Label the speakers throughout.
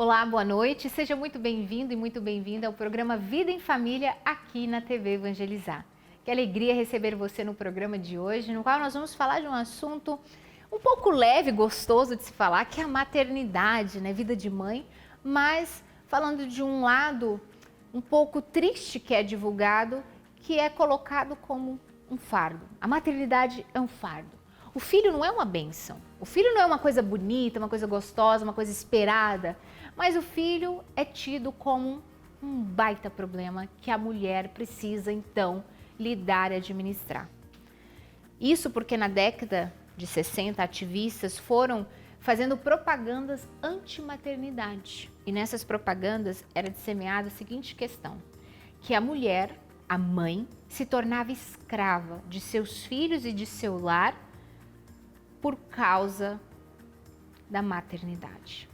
Speaker 1: Olá, boa noite. Seja muito bem-vindo e muito bem-vinda ao programa Vida em Família aqui na TV Evangelizar. Que alegria receber você no programa de hoje, no qual nós vamos falar de um assunto um pouco leve, gostoso de se falar, que é a maternidade, né? Vida de mãe, mas falando de um lado um pouco triste que é divulgado, que é colocado como um fardo. A maternidade é um fardo. O filho não é uma bênção. O filho não é uma coisa bonita, uma coisa gostosa, uma coisa esperada. Mas o filho é tido como um baita problema que a mulher precisa, então, lidar e administrar. Isso porque na década de 60, ativistas foram fazendo propagandas anti-maternidade. E nessas propagandas era disseminada a seguinte questão, que a mulher, a mãe, se tornava escrava de seus filhos e de seu lar por causa da maternidade.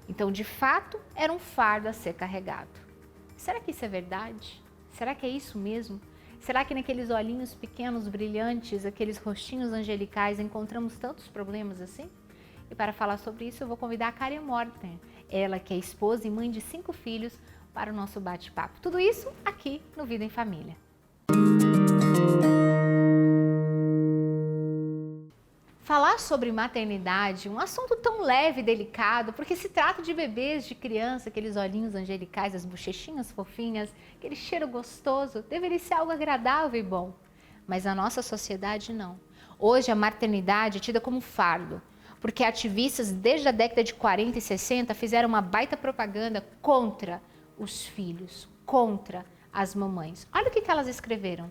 Speaker 1: Então, de fato, era um fardo a ser carregado. Será que isso é verdade? Será que é isso mesmo? Será que naqueles olhinhos pequenos, brilhantes, aqueles rostinhos angelicais, encontramos tantos problemas assim? E para falar sobre isso, eu vou convidar a Karen Morten, ela que é esposa e mãe de 5 filhos, para o nosso bate-papo. Tudo isso aqui no Vida em Família. Falar sobre maternidade, um assunto tão leve e delicado, porque se trata de bebês, de criança, aqueles olhinhos angelicais, as bochechinhas fofinhas, aquele cheiro gostoso, deveria ser algo agradável e bom. Mas na nossa sociedade não. Hoje a maternidade é tida como fardo, porque ativistas desde a década de 40 e 60 fizeram uma baita propaganda contra os filhos, contra as mamães. Olha o que elas escreveram.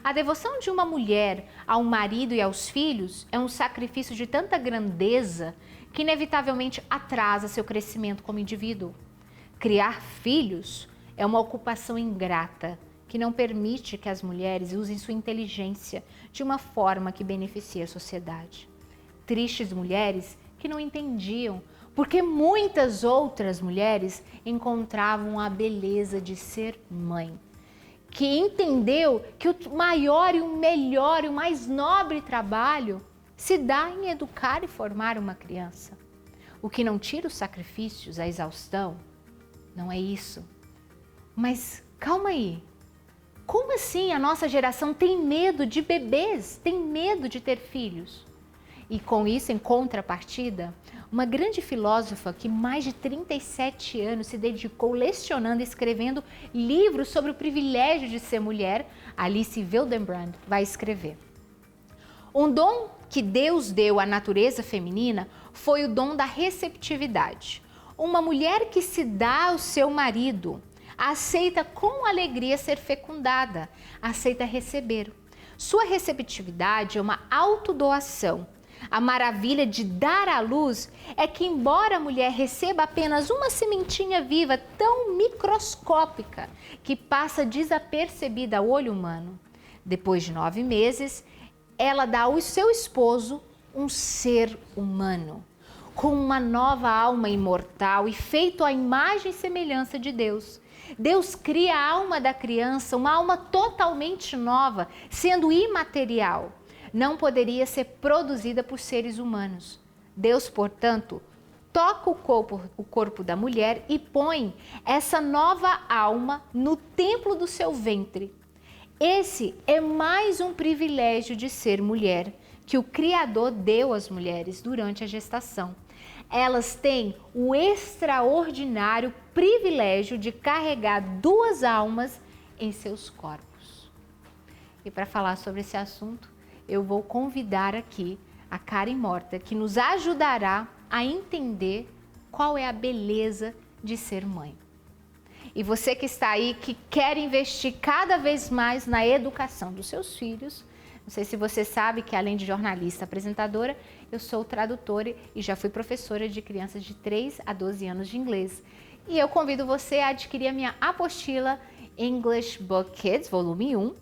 Speaker 1: A devoção de uma mulher ao marido e aos filhos é um sacrifício de tanta grandeza que inevitavelmente atrasa seu crescimento como indivíduo. Criar filhos é uma ocupação ingrata que não permite que as mulheres usem sua inteligência de uma forma que beneficie a sociedade. Tristes mulheres que não entendiam, porque muitas outras mulheres encontravam a beleza de ser mãe, que entendeu que o maior e o melhor e o mais nobre trabalho se dá em educar e formar uma criança. O que não tira os sacrifícios, a exaustão, não é isso. Mas calma aí, como assim a nossa geração tem medo de bebês, tem medo de ter filhos? E com isso, em contrapartida, uma grande filósofa que mais de 37 anos se dedicou lecionando e escrevendo livros sobre o privilégio de ser mulher, Alice Wildenbrand, vai escrever. Um dom que Deus deu à natureza feminina foi o dom da receptividade. Uma mulher que se dá ao seu marido, aceita com alegria ser fecundada, aceita receber. Sua receptividade é uma autodoação. A maravilha de dar à luz é que, embora a mulher receba apenas uma sementinha viva tão microscópica que passa desapercebida ao olho humano, depois de 9 meses, ela dá ao seu esposo um ser humano, com uma nova alma imortal e feito à imagem e semelhança de Deus. Deus cria a alma da criança, uma alma totalmente nova, sendo imaterial. Não poderia ser produzida por seres humanos. Deus, portanto, toca o corpo da mulher e põe essa nova alma no templo do seu ventre. Esse é mais um privilégio de ser mulher que o Criador deu às mulheres durante a gestação. Elas têm o extraordinário privilégio de carregar 2 almas em seus corpos. E para falar sobre esse assunto, eu vou convidar aqui a Karen Morten, que nos ajudará a entender qual é a beleza de ser mãe. E você que está aí, que quer investir cada vez mais na educação dos seus filhos, não sei se você sabe que além de jornalista, apresentadora, eu sou tradutora e já fui professora de crianças de 3 a 12 anos de inglês. E eu convido você a adquirir a minha apostila English Book Kids, volume 1,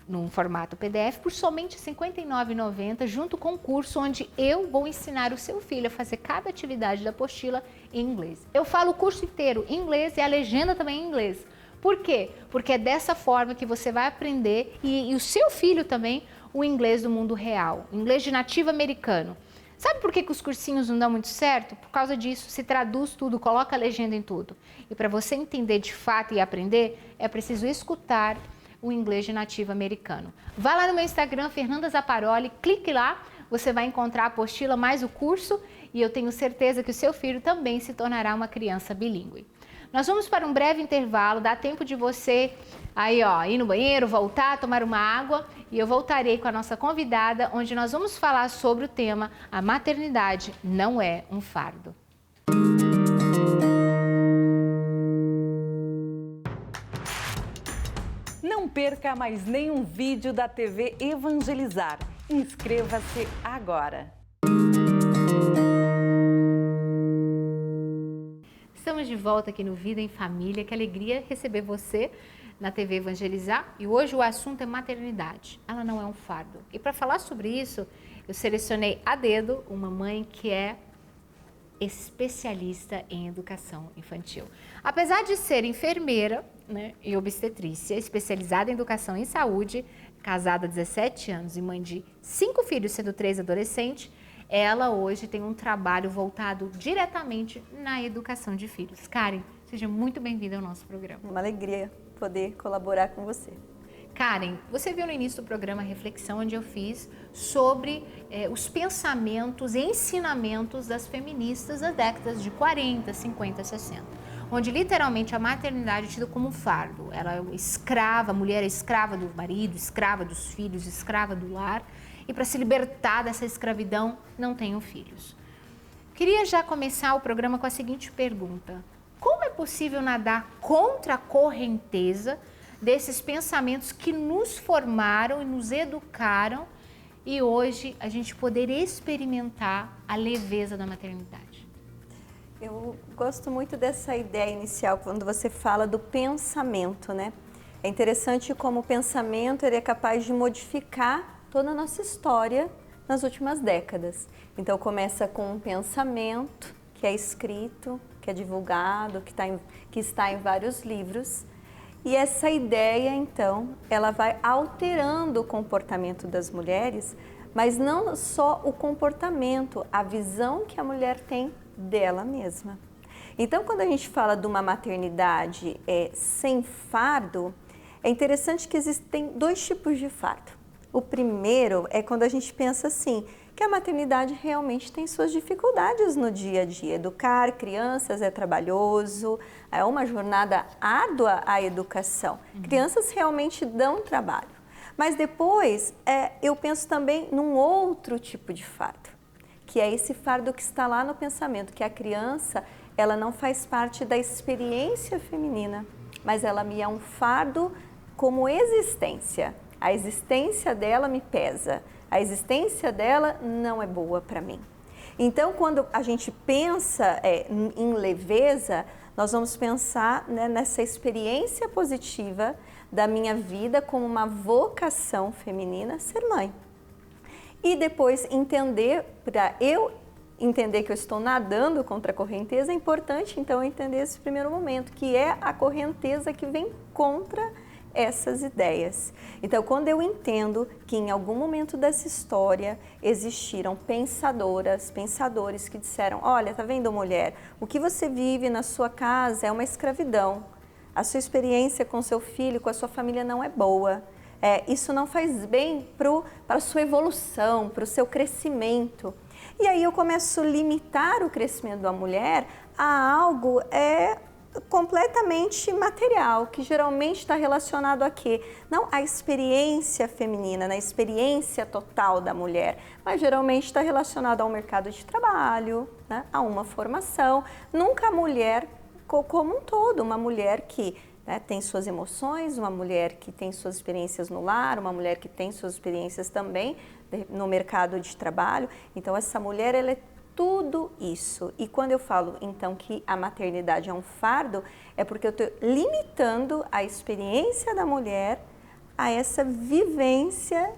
Speaker 1: num formato PDF, por somente R$ 59,90, junto com um curso onde eu vou ensinar o seu filho a fazer cada atividade da apostila em inglês. Eu falo o curso inteiro em inglês e a legenda também em inglês. Por quê? Porque é dessa forma que você vai aprender, e o seu filho também, o inglês do mundo real, inglês de nativo americano. Sabe por que os cursinhos não dão muito certo? Por causa disso, se traduz tudo, coloca a legenda em tudo. E para você entender de fato e aprender, é preciso escutar o inglês de nativo americano. Vá lá no meu Instagram, Fernanda Zapparoli, clique lá, você vai encontrar a apostila mais o curso e eu tenho certeza que o seu filho também se tornará uma criança bilíngue. Nós vamos para um breve intervalo, dá tempo de você aí, ó, ir no banheiro, voltar, tomar uma água e eu voltarei com a nossa convidada, onde nós vamos falar sobre o tema A maternidade não é um fardo.
Speaker 2: Não perca mais nenhum vídeo da TV Evangelizar. Inscreva-se agora.
Speaker 1: Estamos de volta aqui no Vida em Família, que alegria receber você na TV Evangelizar. E hoje o assunto é maternidade. Ela não é um fardo. E para falar sobre isso, eu selecionei a dedo uma mãe que é especialista em educação infantil. Apesar de ser enfermeira, né, e obstetrícia, especializada em educação em saúde, casada há 17 anos e mãe de 5 filhos, sendo 3 adolescentes, ela hoje tem um trabalho voltado diretamente na educação de filhos. Karen, seja muito bem-vinda ao nosso programa.
Speaker 3: Uma alegria poder colaborar com você.
Speaker 1: Karen, você viu no início do programa a reflexão onde eu fiz sobre os pensamentos e ensinamentos das feministas das décadas de 40, 50, 60, onde literalmente a maternidade é tida como um fardo. Ela é escrava, a mulher é escrava do marido, escrava dos filhos, escrava do lar. E para se libertar dessa escravidão, não tenham filhos. Queria já começar o programa com a seguinte pergunta: como é possível nadar contra a correnteza desses pensamentos que nos formaram e nos educaram e hoje a gente poder experimentar a leveza da maternidade?
Speaker 3: Eu gosto muito dessa ideia inicial, quando você fala do pensamento, né? É interessante como o pensamento ele é capaz de modificar toda a nossa história nas últimas décadas. Então começa com um pensamento que é escrito, que é divulgado, que está em vários livros. E essa ideia, então, ela vai alterando o comportamento das mulheres, mas não só o comportamento, a visão que a mulher tem dela mesma. Então, quando a gente fala de uma maternidade sem fardo, é interessante que existem 2 tipos de fardo. O primeiro é quando a gente pensa assim, que a maternidade realmente tem suas dificuldades no dia a dia. Educar crianças é trabalhoso, é uma jornada árdua a educação. Crianças realmente dão trabalho. Mas depois eu penso também num outro tipo de fardo, que é esse fardo que está lá no pensamento, que a criança ela não faz parte da experiência feminina, mas ela me é um fardo como existência. A existência dela me pesa, a existência dela não é boa para mim. Então, quando a gente pensa em leveza, nós vamos pensar, né, nessa experiência positiva da minha vida como uma vocação feminina, ser mãe. E depois entender, para eu entender que eu estou nadando contra a correnteza, é importante então entender esse primeiro momento, que é a correnteza que vem contra essas ideias. Então, quando eu entendo que em algum momento dessa história existiram pensadores que disseram, olha, tá vendo, mulher, o que você vive na sua casa é uma escravidão. A sua experiência com seu filho, com a sua família não é boa. Isso não faz bem para a sua evolução, para o seu crescimento. E aí eu começo a limitar o crescimento da mulher a algo completamente material, que geralmente está relacionado a quê? Não a experiência feminina, na experiência total da mulher, mas geralmente está relacionado ao mercado de trabalho, né? A uma formação. Nunca a mulher como um todo, uma mulher que tem suas emoções, uma mulher que tem suas experiências no lar, uma mulher que tem suas experiências também no mercado de trabalho. Então essa mulher ela é tudo isso. E quando eu falo, então, que a maternidade é um fardo, é porque eu estou limitando a experiência da mulher a essa vivência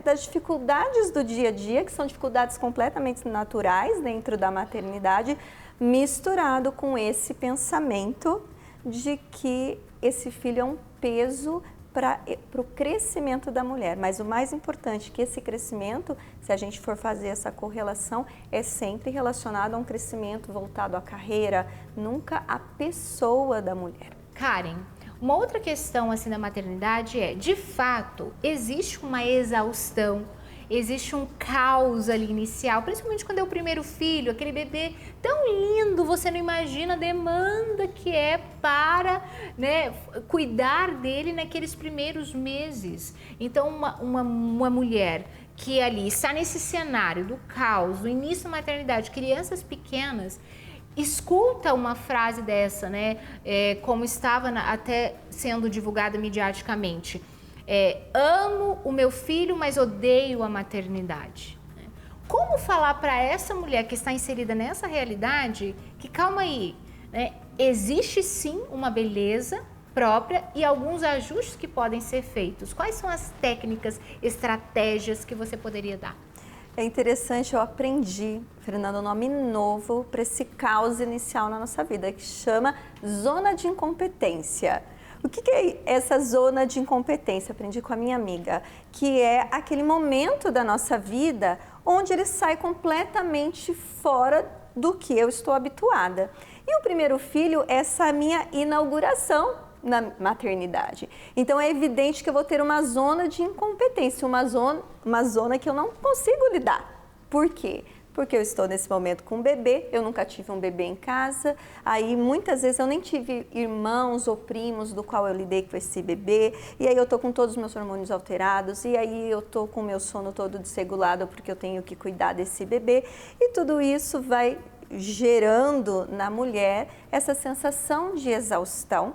Speaker 3: das dificuldades do dia a dia, que são dificuldades completamente naturais dentro da maternidade, misturado com esse pensamento de que esse filho é um peso para o crescimento da mulher. Mas o mais importante é que esse crescimento, se a gente for fazer essa correlação, é sempre relacionado a um crescimento voltado à carreira, nunca à pessoa da mulher.
Speaker 1: Karen, uma outra questão assim da maternidade é, de fato, existe uma exaustão, existe um caos ali inicial, principalmente quando é o primeiro filho, aquele bebê tão lindo, você não imagina a demanda que é para, né, cuidar dele naqueles primeiros meses. Então, uma mulher que ali está nesse cenário do caos, do início da maternidade, crianças pequenas, escuta uma frase dessa, né, como estava até sendo divulgada mediaticamente. Amo o meu filho, mas odeio a maternidade. Como falar para essa mulher que está inserida nessa realidade que, calma aí, né, existe sim uma beleza própria e alguns ajustes que podem ser feitos. Quais são as técnicas, estratégias que você poderia dar?
Speaker 3: É interessante, eu aprendi, Fernanda, um nome novo para esse caos inicial na nossa vida, que chama zona de incompetência. O que é essa zona de incompetência? Aprendi com a minha amiga, que é aquele momento da nossa vida onde ele sai completamente fora do que eu estou habituada. E o primeiro filho é essa minha inauguração na maternidade. Então é evidente que eu vou ter uma zona de incompetência, uma zona que eu não consigo lidar. Por quê? Porque eu estou nesse momento com um bebê, eu nunca tive um bebê em casa, aí muitas vezes eu nem tive irmãos ou primos do qual eu lidei com esse bebê, e aí eu tô com todos os meus hormônios alterados, e aí eu tô com o meu sono todo desregulado porque eu tenho que cuidar desse bebê, e tudo isso vai gerando na mulher essa sensação de exaustão.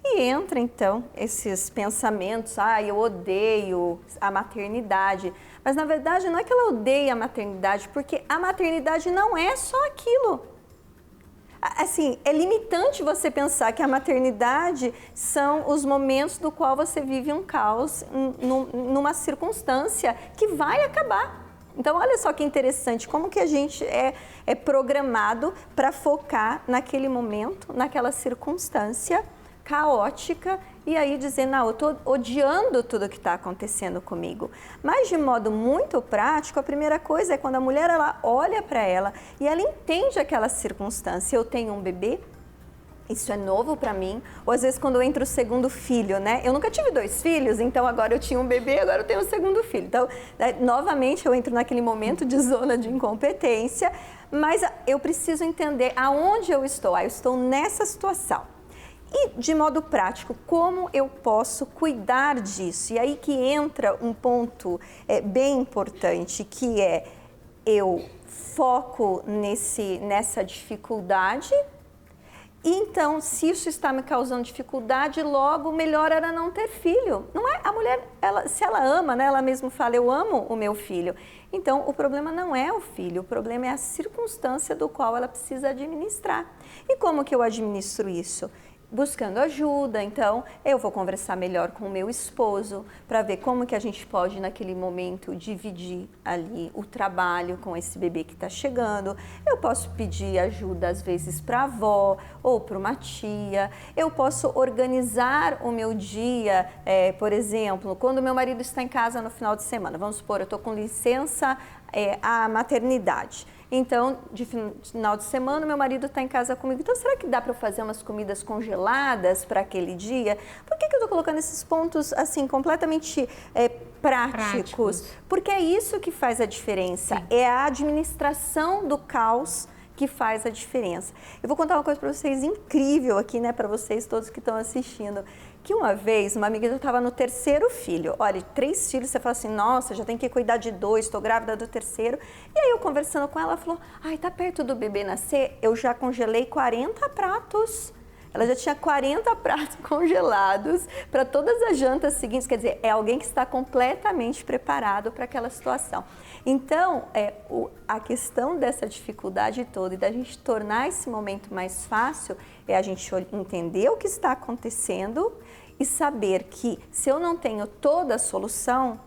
Speaker 3: E entra então esses pensamentos, eu odeio a maternidade. Mas na verdade não é que ela odeia a maternidade, porque a maternidade não é só aquilo. Assim, é limitante você pensar que a maternidade são os momentos do qual você vive um caos numa circunstância que vai acabar. Então, olha só que interessante, como que a gente é programado para focar naquele momento, naquela circunstância caótica e aí dizer, não, eu estou odiando tudo que está acontecendo comigo. Mas de modo muito prático, a primeira coisa é quando a mulher ela olha para ela e ela entende aquela circunstância. Eu tenho um bebê, isso é novo para mim. Ou às vezes quando eu entro o segundo filho, né? Eu nunca tive 2 filhos, então agora eu tinha um bebê, agora eu tenho um segundo filho. Então, novamente eu entro naquele momento de zona de incompetência, mas eu preciso entender aonde eu estou. Eu estou nessa situação. E, de modo prático, como eu posso cuidar disso? E aí que entra um ponto bem importante, que é eu foco nessa dificuldade. E então, se isso está me causando dificuldade, logo melhor era não ter filho. Não é a mulher, se ela ama, né, ela mesma fala, eu amo o meu filho. Então, o problema não é o filho, o problema é a circunstância do qual ela precisa administrar. E como que eu administro isso? Buscando ajuda, então eu vou conversar melhor com o meu esposo para ver como que a gente pode naquele momento dividir ali o trabalho com esse bebê que está chegando. Eu posso pedir ajuda às vezes para a avó ou para uma tia. Eu posso organizar o meu dia, por exemplo, quando meu marido está em casa no final de semana. Vamos supor, eu estou com licença à maternidade. Então, de final de semana, meu marido está em casa comigo. Então, será que dá para eu fazer umas comidas congeladas para aquele dia? Por que eu estou colocando esses pontos, assim, completamente práticos? Porque é isso que faz a diferença. Sim. É a administração do caos que faz a diferença. Eu vou contar uma coisa para vocês incrível aqui, né, para vocês todos que estão assistindo. Que uma vez, uma amiga já estava no 3º filho. Olha, 3 filhos, você fala assim, nossa, já tem que cuidar de 2, estou grávida do 3º. E aí eu conversando com ela, ela falou, tá perto do bebê nascer, eu já congelei 40 pratos. Ela já tinha 40 pratos congelados para todas as jantas seguintes. Quer dizer, é alguém que está completamente preparado para aquela situação. Então, a questão dessa dificuldade toda e da gente tornar esse momento mais fácil é a gente entender o que está acontecendo e saber que se eu não tenho toda a solução,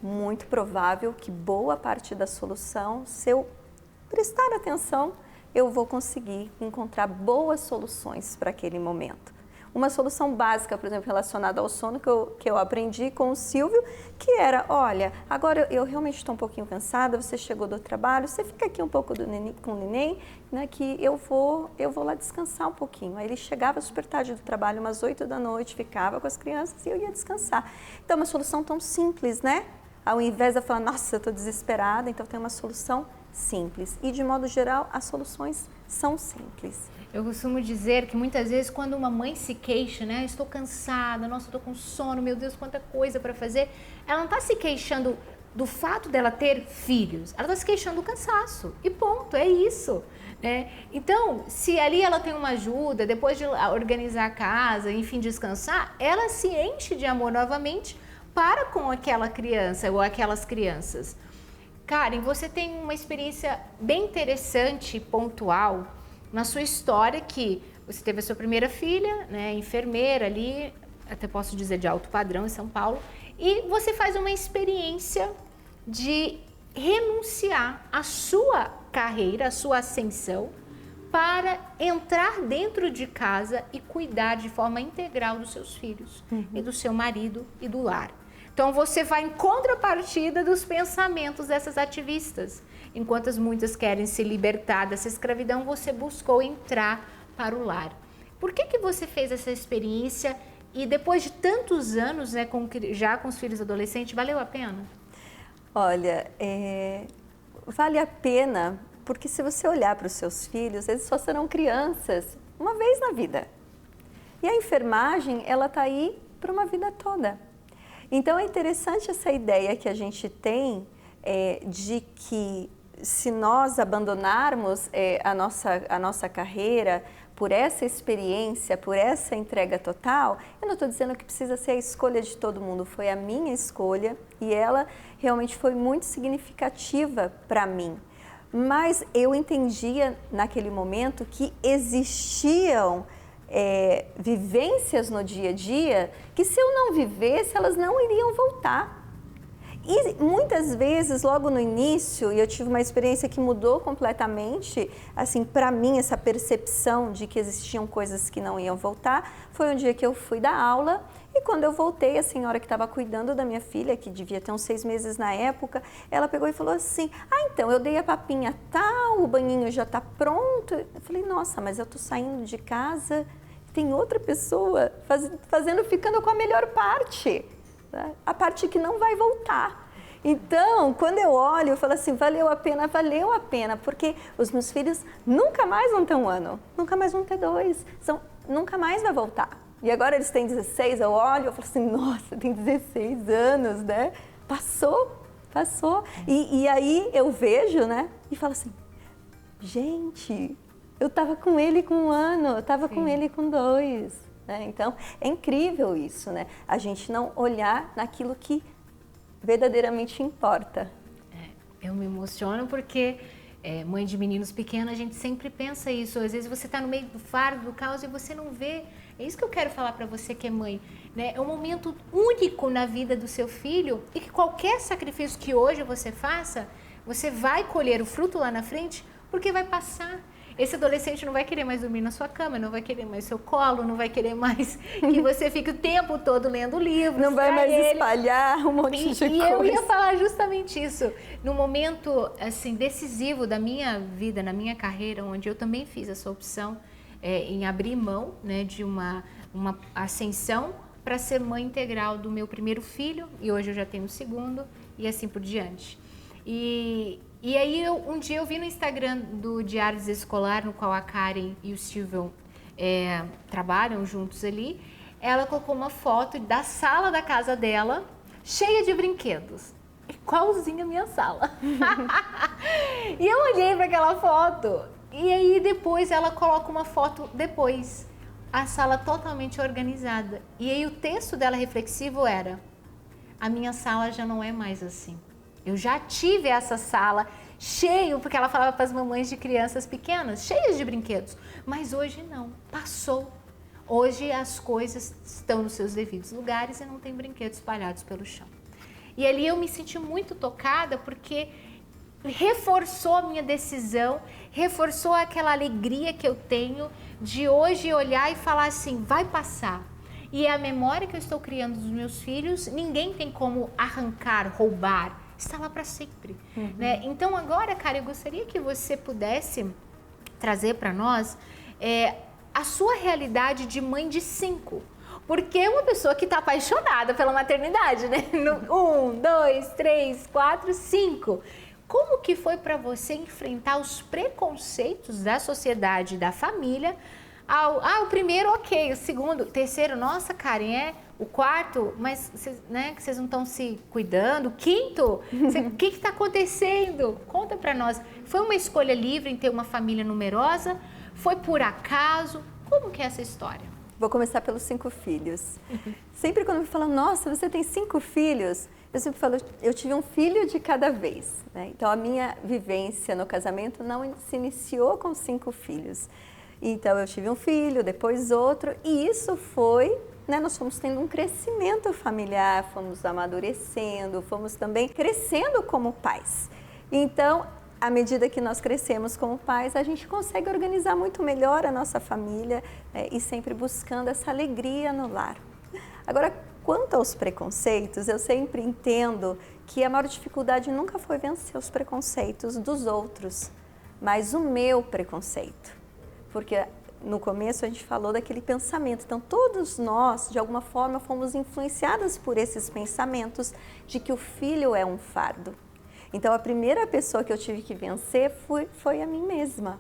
Speaker 3: muito provável que boa parte da solução, se eu prestar atenção, eu vou conseguir encontrar boas soluções para aquele momento. uma solução básica, por exemplo, relacionada ao sono que eu aprendi com o Silvio, que era, olha, agora eu realmente estou um pouquinho cansada, você chegou do trabalho, você fica aqui um pouco com o neném, né, que eu vou lá descansar um pouquinho. Aí ele chegava super tarde do trabalho, umas 8 da noite, ficava com as crianças e eu ia descansar. Então, uma solução tão simples, né? Ao invés de eu falar, nossa, eu estou desesperada, então tem uma solução simples. E, de modo geral, as soluções são simples.
Speaker 1: Eu costumo dizer que muitas vezes quando uma mãe se queixa, né? Estou cansada, nossa, estou com sono, meu Deus, quanta coisa para fazer. Ela não está se queixando do fato dela ter filhos, ela está se queixando do cansaço. E ponto, é isso. Né? Então, se ali ela tem uma ajuda, depois de organizar a casa, enfim, descansar, ela se enche de amor novamente para com aquela criança ou aquelas crianças. Karen, você tem uma experiência bem interessante, pontual, na sua história, que você teve a sua primeira filha, né, enfermeira ali, até posso dizer de alto padrão em São Paulo, e você faz uma experiência de renunciar à sua carreira, à sua ascensão, para entrar dentro de casa e cuidar de forma integral dos seus filhos e do seu marido e do lar. Então você vai em contrapartida dos pensamentos dessas ativistas. Enquanto muitas querem se libertar dessa escravidão, você buscou entrar para o lar. Por que você fez essa experiência e depois de tantos anos, né, já com os filhos adolescentes, valeu a pena?
Speaker 3: Olha, vale a pena, porque se você olhar para os seus filhos, eles só serão crianças uma vez na vida. E a enfermagem, ela está aí para uma vida toda. Então é interessante essa ideia que a gente tem de que se nós abandonarmos a nossa carreira por essa experiência, por essa entrega total, eu não estou dizendo que precisa ser a escolha de todo mundo, foi a minha escolha e ela realmente foi muito significativa para mim. Mas eu entendia naquele momento que existiam vivências no dia a dia que se eu não vivesse, elas não iriam voltar. E muitas vezes, logo no início, e eu tive uma experiência que mudou completamente, assim, para mim, essa percepção de que existiam coisas que não iam voltar, foi um dia que eu fui dar aula e quando eu voltei, a senhora que estava cuidando da minha filha, que devia ter uns 6 meses na época, ela pegou e falou assim, então, eu dei a papinha tal, o banhinho já está pronto. Eu falei, nossa, mas eu estou saindo de casa e tem outra pessoa ficando com a melhor parte. A parte que não vai voltar. Então, quando eu olho, eu falo assim, valeu a pena, porque os meus filhos nunca mais vão ter 1 ano, nunca mais vão ter 2, nunca mais vai voltar. E agora eles têm 16, eu olho, eu falo assim, nossa, tem 16 anos, né? Passou. E aí eu vejo, né? E falo assim, gente, eu estava com ele com 1 ano, eu estava com ele com 2. Então, é incrível isso, né? A gente não olhar naquilo que verdadeiramente importa.
Speaker 1: Eu me emociono porque, mãe de meninos pequenos, a gente sempre pensa isso. Às vezes você está no meio do fardo, do caos e você não vê. É isso que eu quero falar para você que é mãe, né? É um momento único na vida do seu filho e que qualquer sacrifício que hoje você faça, você vai colher o fruto lá na frente porque vai passar. Esse adolescente não vai querer mais dormir na sua cama, não vai querer mais seu colo, não vai querer mais que você fique o tempo todo lendo livros.
Speaker 3: Não vai mais espalhar um monte de coisa.
Speaker 1: E eu ia falar justamente isso. No momento assim, decisivo da minha vida, na minha carreira, onde eu também fiz essa opção em abrir mão, né, de uma ascensão para ser mãe integral do meu primeiro filho, e hoje eu já tenho o segundo, e assim por diante. E aí, um dia eu vi no Instagram do Diário Escolar, no qual a Karen e o Silvio trabalham juntos ali, ela colocou uma foto da sala da casa dela, cheia de brinquedos, igualzinha a minha sala. E eu olhei para aquela foto, e aí depois ela coloca uma foto depois, a sala totalmente organizada. E aí o texto dela reflexivo era, a minha sala já não é mais assim. Eu já tive essa sala cheia, porque ela falava para as mamães de crianças pequenas, cheias de brinquedos. Mas hoje não, passou. Hoje as coisas estão nos seus devidos lugares e não tem brinquedos espalhados pelo chão. E ali eu me senti muito tocada porque reforçou a minha decisão, reforçou aquela alegria que eu tenho de hoje olhar e falar assim, vai passar. E a memória que eu estou criando dos meus filhos, ninguém tem como arrancar, roubar, está lá para sempre. Né? Então agora, cara, eu gostaria que você pudesse trazer para nós a sua realidade de mãe de 5. Porque é uma pessoa que está apaixonada pela maternidade, né? 1, 2, 3, 4, 5. Como que foi para você enfrentar os preconceitos da sociedade, da família? O primeiro, ok. O segundo, terceiro, nossa, Karen, o quarto, mas né, que vocês não estão se cuidando. O quinto, o que está acontecendo? Conta para nós. Foi uma escolha livre em ter uma família numerosa? Foi por acaso? Como que é essa história?
Speaker 3: Vou começar pelos 5 filhos. Sempre quando me falam, nossa, você tem 5 filhos, eu sempre falo, eu tive um filho de cada vez. Né? Então, a minha vivência no casamento não se iniciou com 5 filhos. Então, eu tive um filho, depois outro, e isso foi, né, nós fomos tendo um crescimento familiar, fomos amadurecendo, fomos também crescendo como pais. Então, à medida que nós crescemos como pais, a gente consegue organizar muito melhor a nossa família, e sempre buscando essa alegria no lar. Agora, quanto aos preconceitos, eu sempre entendo que a maior dificuldade nunca foi vencer os preconceitos dos outros, mas o meu preconceito. Porque no começo a gente falou daquele pensamento, então todos nós, de alguma forma, fomos influenciadas por esses pensamentos de que o filho é um fardo. Então a primeira pessoa que eu tive que vencer foi a mim mesma.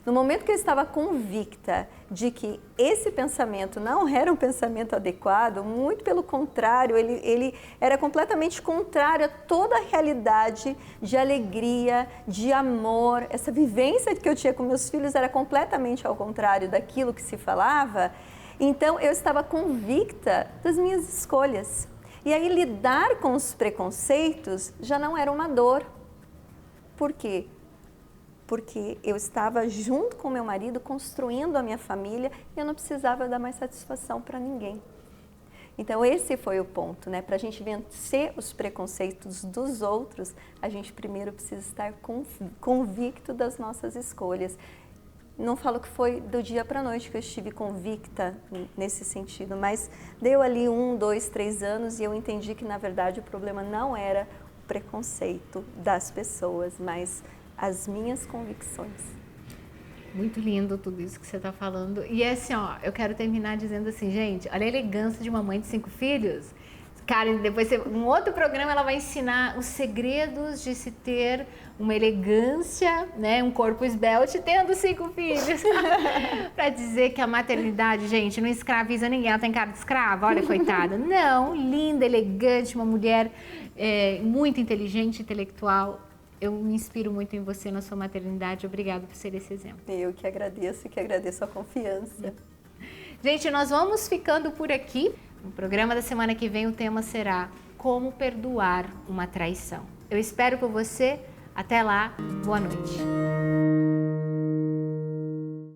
Speaker 3: No momento que eu estava convicta de que esse pensamento não era um pensamento adequado, muito pelo contrário, ele era completamente contrário a toda a realidade de alegria, de amor. Essa vivência que eu tinha com meus filhos era completamente ao contrário daquilo que se falava. Então eu estava convicta das minhas escolhas. E aí lidar com os preconceitos já não era uma dor. Por quê? Porque eu estava junto com meu marido construindo a minha família e eu não precisava dar mais satisfação para ninguém. Então esse foi o ponto, né? Para a gente vencer os preconceitos dos outros, a gente primeiro precisa estar convicto das nossas escolhas. Não falo que foi do dia para a noite que eu estive convicta nesse sentido, mas deu ali 1, 2, 3 anos e eu entendi que na verdade o problema não era o preconceito das pessoas, mas as minhas convicções.
Speaker 1: Muito lindo tudo isso que você está falando. E assim, ó, eu quero terminar dizendo assim, gente, olha a elegância de uma mãe de 5 filhos. Karen, depois um outro programa ela vai ensinar os segredos de se ter uma elegância, né, um corpo esbelte tendo 5 filhos. Para dizer que a maternidade, gente, não escraviza ninguém, ela tem cara de escrava, olha, coitada. Não, linda, elegante, uma mulher muito inteligente, intelectual. Eu me inspiro muito em você na sua maternidade. Obrigada por ser esse exemplo.
Speaker 3: Eu que agradeço a confiança.
Speaker 1: Gente, nós vamos ficando por aqui. No programa da semana que vem o tema será Como Perdoar uma Traição. Eu espero por você. Até lá. Boa noite.